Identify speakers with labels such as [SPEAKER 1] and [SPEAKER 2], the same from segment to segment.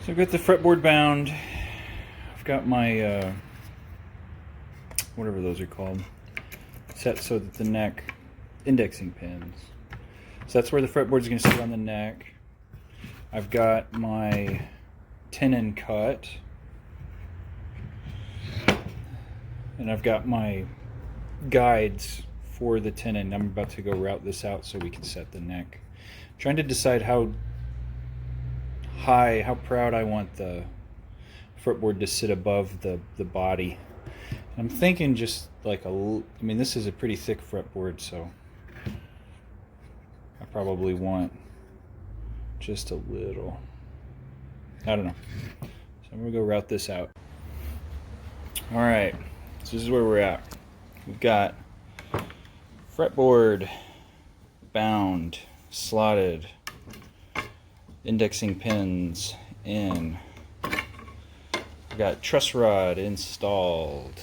[SPEAKER 1] So I've got the fretboard bound. I've got my, whatever those are called, set so that the neck, indexing pins. So that's where the fretboard's going to sit on the neck. I've got my tenon cut. And I've got my guides for the tenon. I'm about to go route this out so we can set the neck. I'm trying to decide how high, how proud I want the fretboard to sit above the body. I'm thinking just like I mean, this is a pretty thick fretboard, so I probably want just a little. I don't know. So I'm gonna go route this out. All right, so this is where we're at. We've got fretboard bound, slotted, indexing pins in. We've got truss rod installed.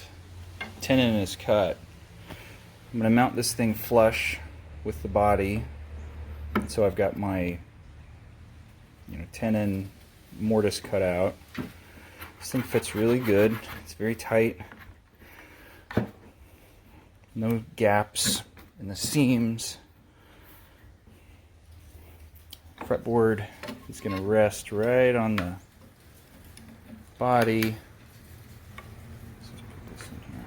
[SPEAKER 1] Tenon is cut. I'm going to mount this thing flush with the body. So I've got my tenon mortise cut out. This thing fits really good. It's very tight. No gaps in the seams. Fretboard is going to rest right on the body. Let's just put this in here.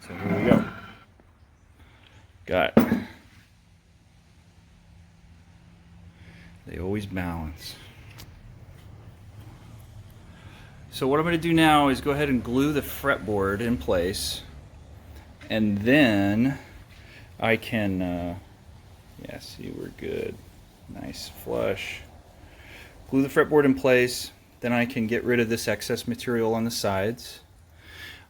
[SPEAKER 1] So here we go. Got it. They always balance. So what I'm going to do now is go ahead and glue the fretboard in place, and then I can, yeah, see, we're good. Nice flush. Glue the fretboard in place, then I can get rid of this excess material on the sides.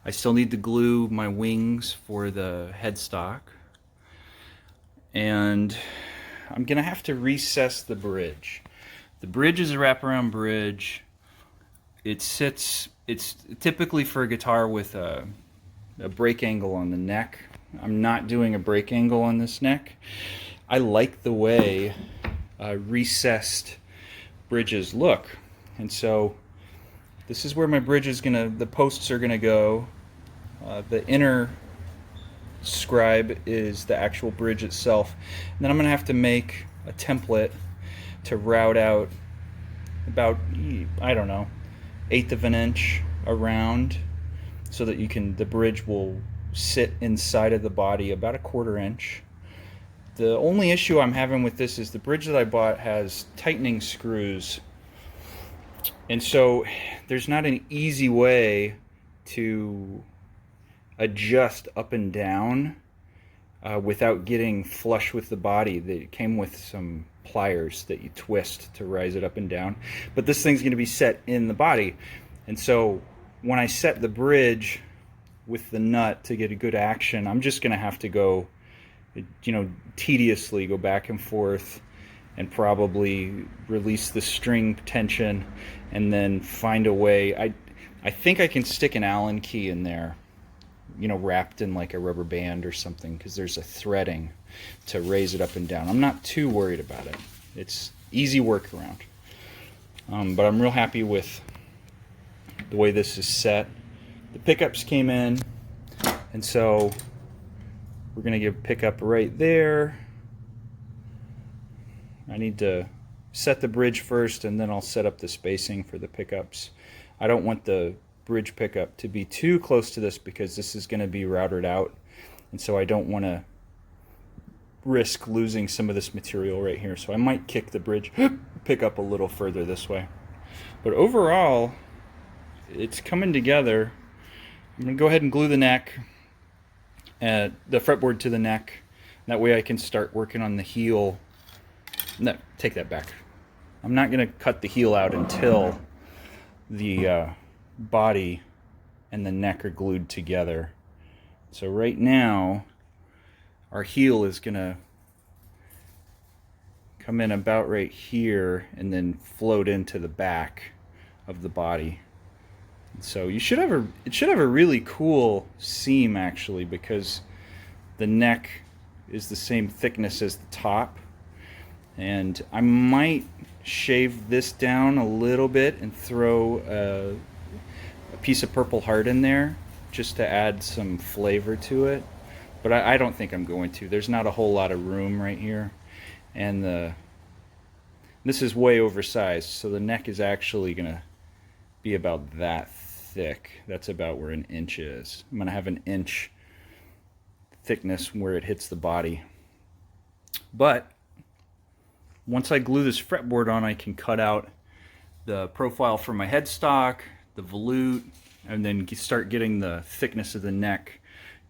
[SPEAKER 1] I still need to glue my wings for the headstock, and I'm going to have to recess the bridge. The bridge is a wraparound bridge. It's typically for a guitar with a break angle on the neck. I'm not doing a break angle on this neck. I like the way recessed bridges look. And so this is where my bridge is the posts are gonna go. The inner scribe is the actual bridge itself. And then I'm gonna have to make a template to route out about, I don't know, 1/8 of an inch around, so that the bridge will sit inside of the body about 1/4 inch. The only issue I'm having with this is the bridge that I bought has tightening screws, and so there's not an easy way to adjust up and down without getting flush with the body. It came with some pliers that you twist to rise it up and down, but this thing's going to be set in the body, and so when I set the bridge with the nut to get a good action, I'm just going to have to go, tediously go back and forth and probably release the string tension and then find a way. I think I can stick an Allen key in there, wrapped in like a rubber band or something, because there's a threading to raise it up and down. I'm not too worried about it. It's easy workaround. But I'm real happy with the way this is set. The pickups came in, and so we're going to give pickup right there. I need to set the bridge first, and then I'll set up the spacing for the pickups. I don't want the bridge pickup to be too close to this because this is going to be routed out, and so I don't want to risk losing some of this material right here. So I might kick the bridge pickup a little further this way. But overall, it's coming together. I'm going to go ahead and glue the neck, the fretboard to the neck. That way I can start working on the heel. No, take that back. I'm not going to cut the heel out until the body and the neck are glued together. So right now our heel is going to come in about right here and then float into the back of the body. So it should have a really cool seam actually, because the neck is the same thickness as the top. And I might shave this down a little bit and throw a piece of Purple Heart in there just to add some flavor to it. But I don't think I'm going to. There's not a whole lot of room right here. And this is way oversized, so the neck is actually going to be about that thick. That's about where 1 inch is. I'm going to have 1 inch thickness where it hits the body. But once I glue this fretboard on, I can cut out the profile for my headstock, the volute, and then start getting the thickness of the neck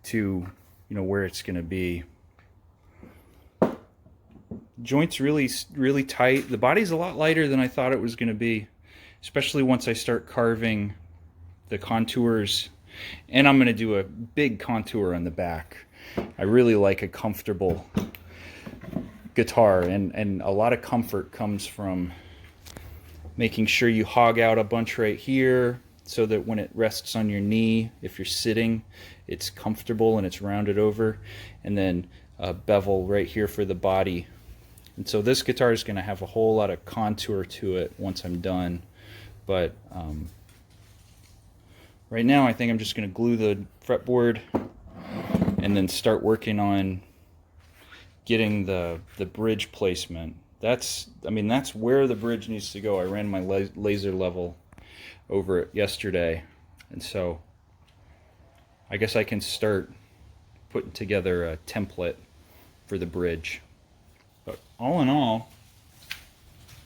[SPEAKER 1] to, where it's going to be. Joint's really tight. The body's a lot lighter than I thought it was going to be, especially once I start carving the contours. And I'm going to do a big contour on the back. I really like a comfortable guitar, and a lot of comfort comes from making sure you hog out a bunch right here so that when it rests on your knee, if you're sitting, it's comfortable and it's rounded over, and then a bevel right here for the body. And so this guitar is going to have a whole lot of contour to it once I'm done. But right now I think I'm just going to glue the fretboard and then start working on getting the bridge placement. That's where the bridge needs to go. I ran my laser level over it yesterday, and so I guess I can start putting together a template for the bridge. But all in all,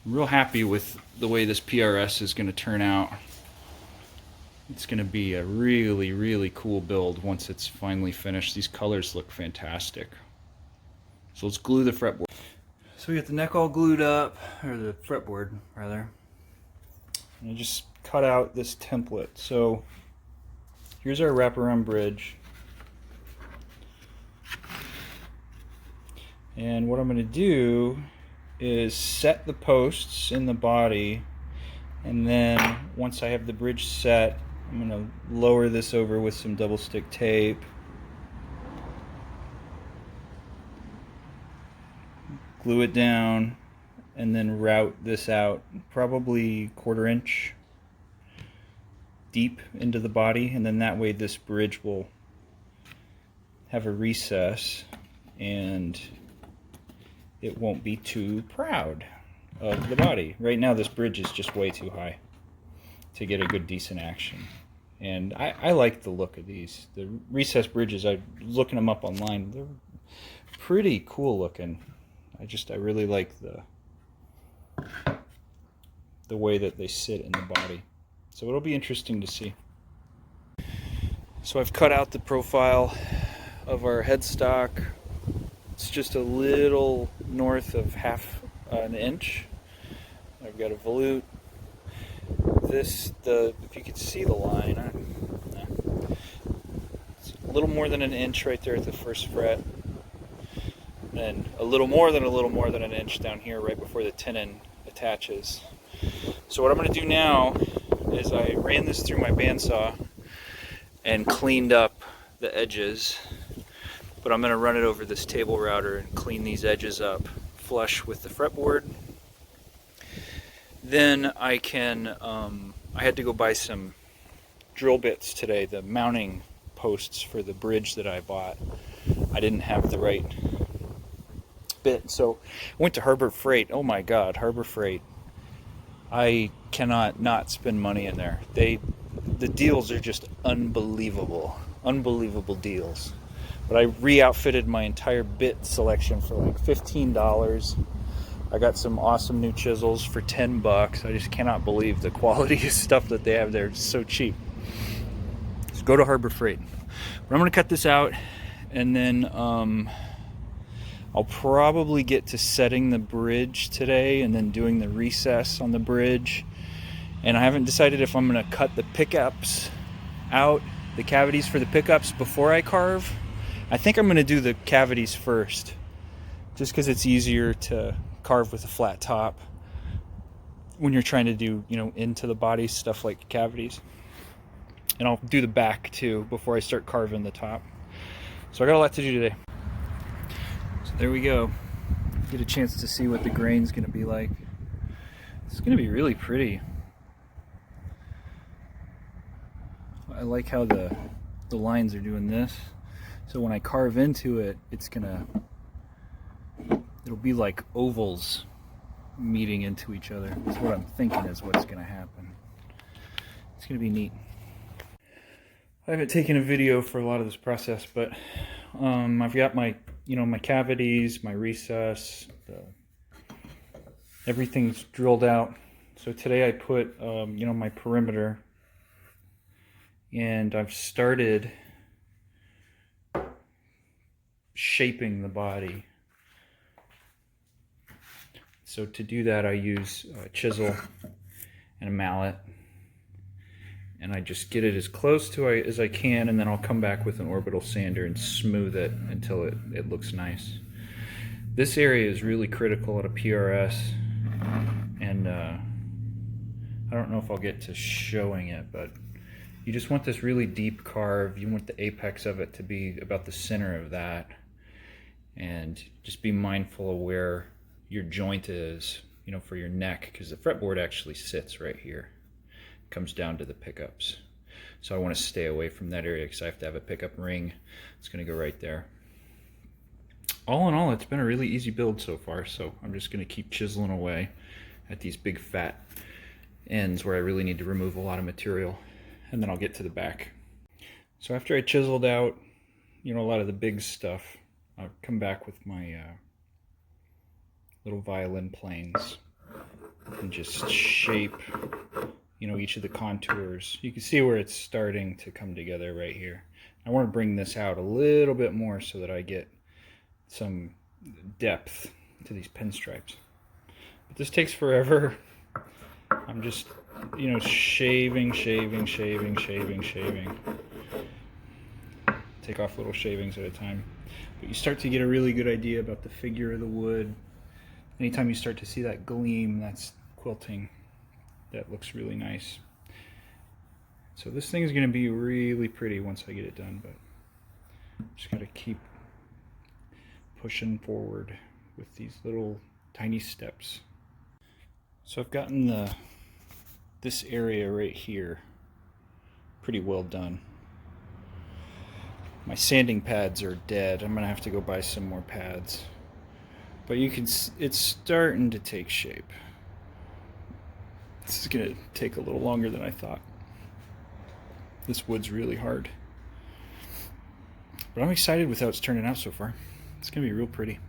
[SPEAKER 1] I'm real happy with the way this PRS is going to turn out. It's going to be a really, really cool build once it's finally finished. These colors look fantastic. So let's glue the fretboard. So we got the neck all glued up, or the fretboard rather. And I just cut out this template. So here's our wraparound bridge. And what I'm going to do is set the posts in the body, and then once I have the bridge set, I'm going to lower this over with some double stick tape. Glue it down, and then route this out probably 1/4 inch deep into the body, and then that way this bridge will have a recess and it won't be too proud of the body. Right now this bridge is just way too high to get a good decent action, and I like the look of these. The recessed bridges, I was looking them up online, they're pretty cool looking. I really like the way that they sit in the body. So it'll be interesting to see. So I've cut out the profile of our headstock. It's just a little north of 1/2 inch. I've got a volute. If you could see the line, it's a little more than 1 inch right there at the first fret. And a little more than 1 inch down here right before the tenon attaches. So what I'm going to do now is I ran this through my bandsaw and cleaned up the edges, but I'm going to run it over this table router and clean these edges up flush with the fretboard. Then I can I had to go buy some drill bits today, the mounting posts for the bridge that I bought. I didn't have the right bit, so I went to Harbor Freight. Oh my god, Harbor Freight, I cannot not spend money in there. The deals are just unbelievable deals. But I re-outfitted my entire bit selection for like $15. I got some awesome new chisels for $10. I just cannot believe the quality of stuff that they have there. It's so cheap. So go to Harbor Freight. But I'm going to cut this out, and then I'll probably get to setting the bridge today and then doing the recess on the bridge. And I haven't decided if I'm going to cut the pickups out, the cavities for the pickups, before I carve. I think I'm going to do the cavities first, just because it's easier to carve with a flat top when you're trying to do, into the body stuff like cavities. And I'll do the back too before I start carving the top. So I got a lot to do today. So there we go. Get a chance to see what the grain's gonna be like. It's gonna be really pretty. I like how the lines are doing this. So when I carve into it, it'll be like ovals meeting into each other. That's what I'm thinking is what's gonna happen. It's gonna be neat. I haven't taken a video for a lot of this process, but I've got my, my cavities, my recess, everything's drilled out. So today I put, my perimeter, and I've started shaping the body. So to do that, I use a chisel and a mallet, and I just get it as close to as I can, and then I'll come back with an orbital sander and smooth it until it looks nice. This area is really critical at a PRS, and I don't know if I'll get to showing it, but you just want this really deep carve. You want the apex of it to be about the center of that, and just be mindful of where your joint is, for your neck, because the fretboard actually sits right here. Comes down to the pickups. So I want to stay away from that area because I have to have a pickup ring. It's going to go right there. All in all, it's been a really easy build so far, so I'm just going to keep chiseling away at these big fat ends where I really need to remove a lot of material, and then I'll get to the back. So after I chiseled out, a lot of the big stuff, I'll come back with my little violin planes and just shape each of the contours. You can see where it's starting to come together right here. I want to bring this out a little bit more so that I get some depth to these pinstripes. But this takes forever. I'm just, shaving. Take off little shavings at a time. But you start to get a really good idea about the figure of the wood. Anytime you start to see that gleam, that's quilting. That looks really nice. So this thing is going to be really pretty once I get it done, but just got to keep pushing forward with these little tiny steps. So I've gotten this area right here pretty well done. My sanding pads are dead. I'm going to have to go buy some more pads. But it's starting to take shape. This is going to take a little longer than I thought. This wood's really hard. But I'm excited with how it's turning out so far. It's going to be real pretty.